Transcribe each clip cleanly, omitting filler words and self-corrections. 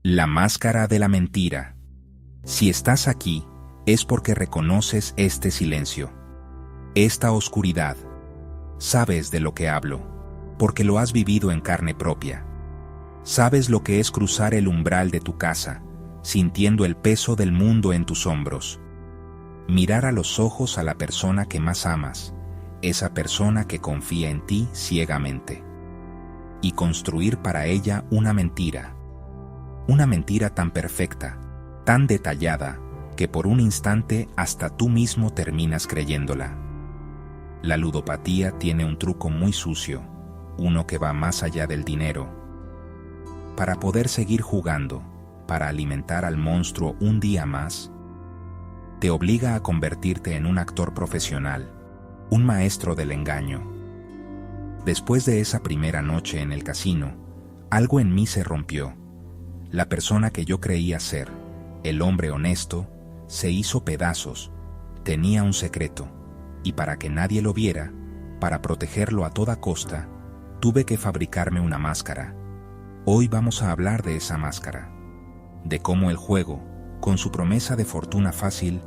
La máscara de la mentira. Si estás aquí, es porque reconoces este silencio, esta oscuridad. Sabes de lo que hablo, porque lo has vivido en carne propia. Sabes lo que es cruzar el umbral de tu casa, sintiendo el peso del mundo en tus hombros. Mirar a los ojos a la persona que más amas, esa persona que confía en ti ciegamente. Y construir para ella una mentira tan perfecta, tan detallada, que por un instante hasta tú mismo terminas creyéndola. La ludopatía tiene un truco muy sucio, uno que va más allá del dinero. Para poder seguir jugando, para alimentar al monstruo un día más, te obliga a convertirte en un actor profesional, un maestro del engaño. Después de esa primera noche en el casino, algo en mí se rompió. La persona que yo creía ser, el hombre honesto, se hizo pedazos. Tenía un secreto, y para que nadie lo viera, para protegerlo a toda costa, tuve que fabricarme una máscara. Hoy vamos a hablar de esa máscara, de cómo el juego, con su promesa de fortuna fácil,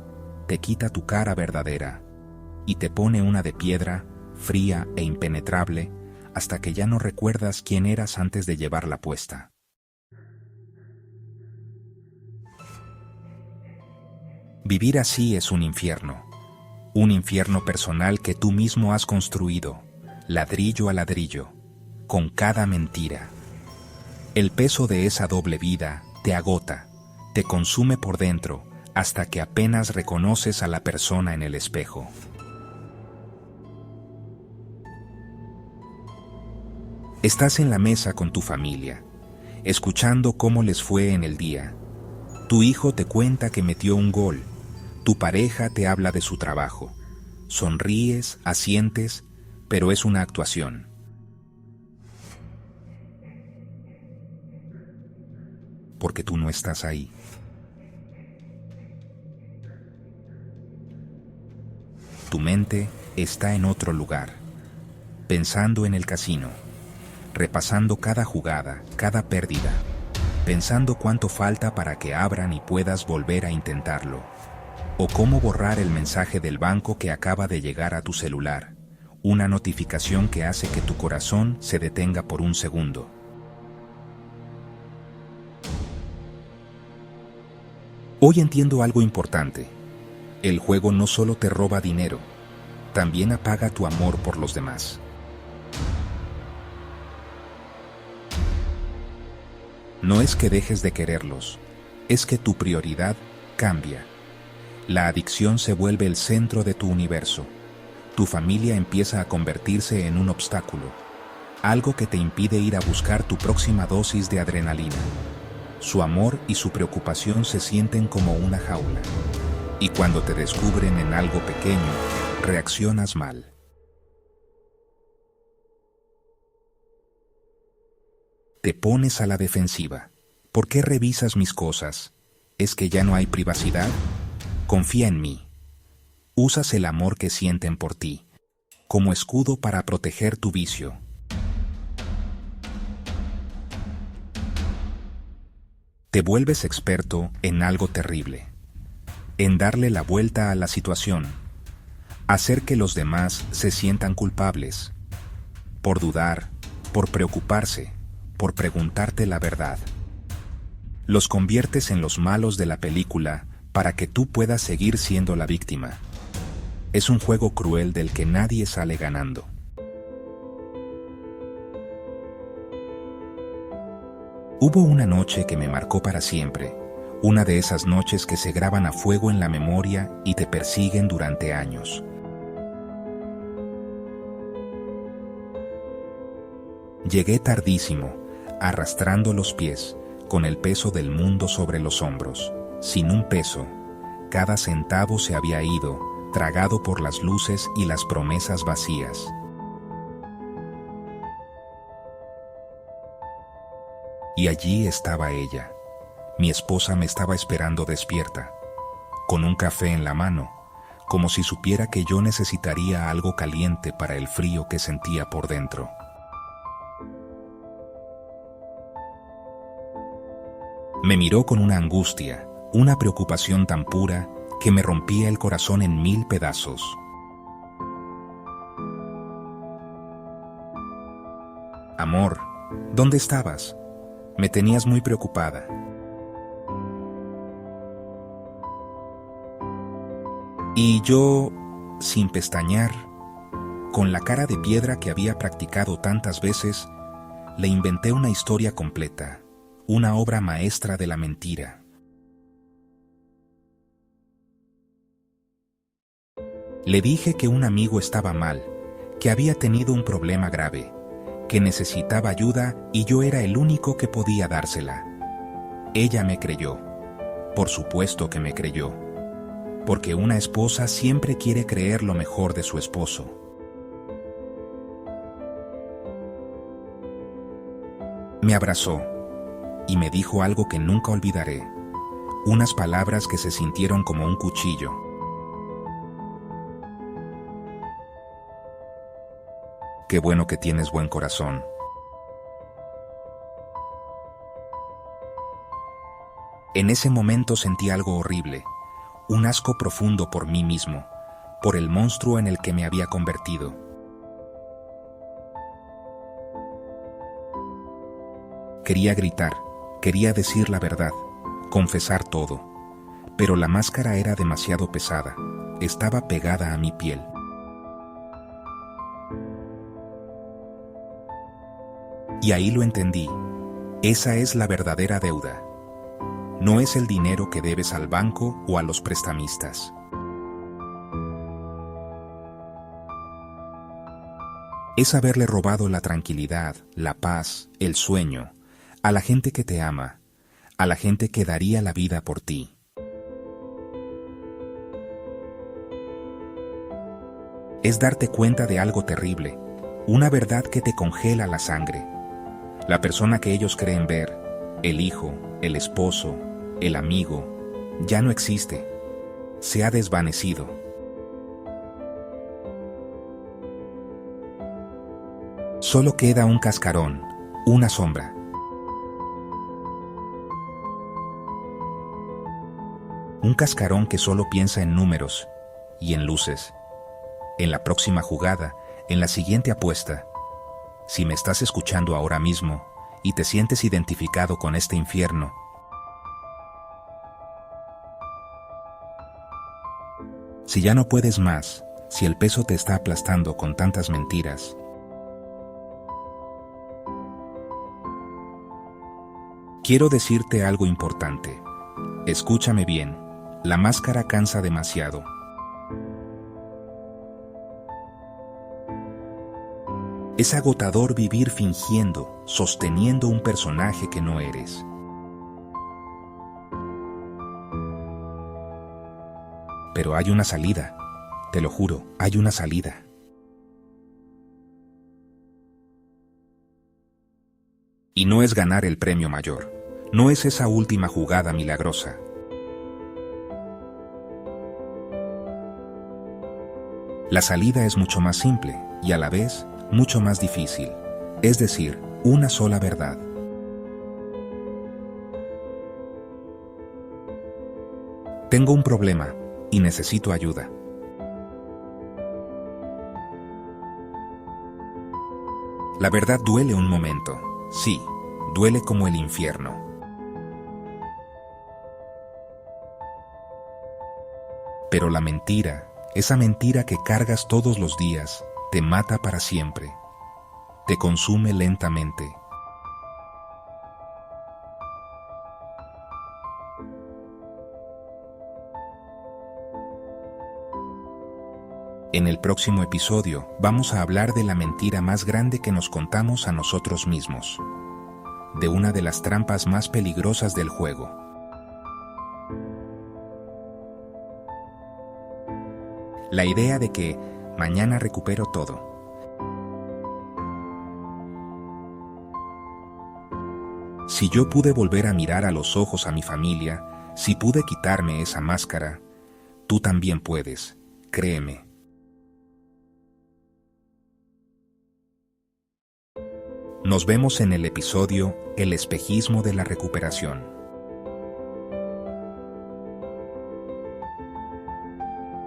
te quita tu cara verdadera y te pone una de piedra, fría e impenetrable, hasta que ya no recuerdas quién eras antes de llevarla puesta. Vivir así es un infierno personal que tú mismo has construido, ladrillo a ladrillo, con cada mentira. El peso de esa doble vida te agota, te consume por dentro, hasta que apenas reconoces a la persona en el espejo. Estás en la mesa con tu familia, escuchando cómo les fue en el día. Tu hijo te cuenta que metió un gol. Tu pareja te habla de su trabajo. Sonríes, asientes, pero es una actuación. Porque tú no estás ahí. Tu mente está en otro lugar, pensando en el casino, repasando cada jugada, cada pérdida, pensando cuánto falta para que abran y puedas volver a intentarlo. O cómo borrar el mensaje del banco que acaba de llegar a tu celular, una notificación que hace que tu corazón se detenga por un segundo. Hoy entiendo algo importante. El juego no solo te roba dinero, también apaga tu amor por los demás. No es que dejes de quererlos, es que tu prioridad cambia. La adicción se vuelve el centro de tu universo. Tu familia empieza a convertirse en un obstáculo, algo que te impide ir a buscar tu próxima dosis de adrenalina. Su amor y su preocupación se sienten como una jaula. Y cuando te descubren en algo pequeño, reaccionas mal. Te pones a la defensiva. ¿Por qué revisas mis cosas? ¿Es que ya no hay privacidad? Confía en mí. Usas el amor que sienten por ti como escudo para proteger tu vicio. Te vuelves experto en algo terrible, en darle la vuelta a la situación, hacer que los demás se sientan culpables, por dudar, por preocuparse, por preguntarte la verdad. Los conviertes en los malos de la película para que tú puedas seguir siendo la víctima. Es un juego cruel del que nadie sale ganando. Hubo una noche que me marcó para siempre, una de esas noches que se graban a fuego en la memoria y te persiguen durante años. Llegué tardísimo, arrastrando los pies, con el peso del mundo sobre los hombros, sin un peso. Cada centavo se había ido, tragado por las luces y las promesas vacías. Y allí estaba ella. Mi esposa me estaba esperando despierta, con un café en la mano, como si supiera que yo necesitaría algo caliente para el frío que sentía por dentro. Me miró con una angustia, una preocupación tan pura que me rompía el corazón en 1000 pedazos. Amor, ¿dónde estabas? Me tenías muy preocupada. Y yo, sin pestañear, con la cara de piedra que había practicado tantas veces, le inventé una historia completa, una obra maestra de la mentira. Le dije que un amigo estaba mal, que había tenido un problema grave, que necesitaba ayuda y yo era el único que podía dársela. Ella me creyó. Por supuesto que me creyó, porque una esposa siempre quiere creer lo mejor de su esposo. Me abrazó y me dijo algo que nunca olvidaré, unas palabras que se sintieron como un cuchillo. Qué bueno que tienes buen corazón. En ese momento sentí algo horrible, un asco profundo por mí mismo, por el monstruo en el que me había convertido. Quería gritar, quería decir la verdad, confesar todo, pero la máscara era demasiado pesada, estaba pegada a mi piel. Y ahí lo entendí, esa es la verdadera deuda. No es el dinero que debes al banco o a los prestamistas. Es haberle robado la tranquilidad, la paz, el sueño, a la gente que te ama, a la gente que daría la vida por ti. Es darte cuenta de algo terrible, una verdad que te congela la sangre. La persona que ellos creen ver, el hijo, el esposo, el amigo, ya no existe, se ha desvanecido. Solo queda un cascarón, una sombra. Un cascarón que solo piensa en números y en luces. En la próxima jugada, en la siguiente apuesta. Si me estás escuchando ahora mismo y te sientes identificado con este infierno, si ya no puedes más, si el peso te está aplastando con tantas mentiras, quiero decirte algo importante. Escúchame bien, la máscara cansa demasiado. Es agotador vivir fingiendo, sosteniendo un personaje que no eres. Pero hay una salida, te lo juro, hay una salida. Y no es ganar el premio mayor, no es esa última jugada milagrosa. La salida es mucho más simple y a la vez mucho más difícil, es decir, una sola verdad. Tengo un problema y necesito ayuda. La verdad duele un momento, sí, duele como el infierno. Pero la mentira, esa mentira que cargas todos los días, te mata para siempre, te consume lentamente. En el próximo episodio vamos a hablar de la mentira más grande que nos contamos a nosotros mismos, de una de las trampas más peligrosas del juego. La idea de que mañana recupero todo. Si yo pude volver a mirar a los ojos a mi familia, si pude quitarme esa máscara, tú también puedes, créeme. Nos vemos en el episodio El espejismo de la recuperación.